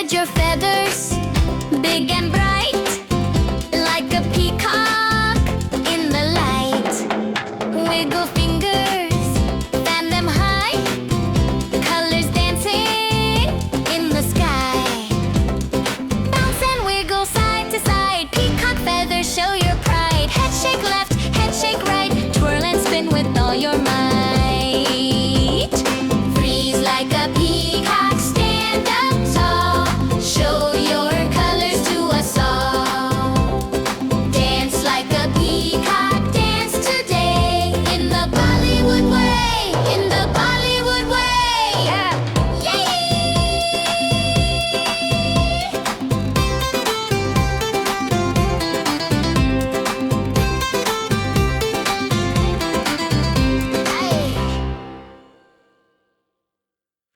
Spread your feathers, big and bright, like a peacock in the light. Wiggle fingers, fan them high, colors dancing in the sky. Bounce and wiggle side to side, peacock feathers show your pride. Head shake left, head shake right, twirl and spin with all your might.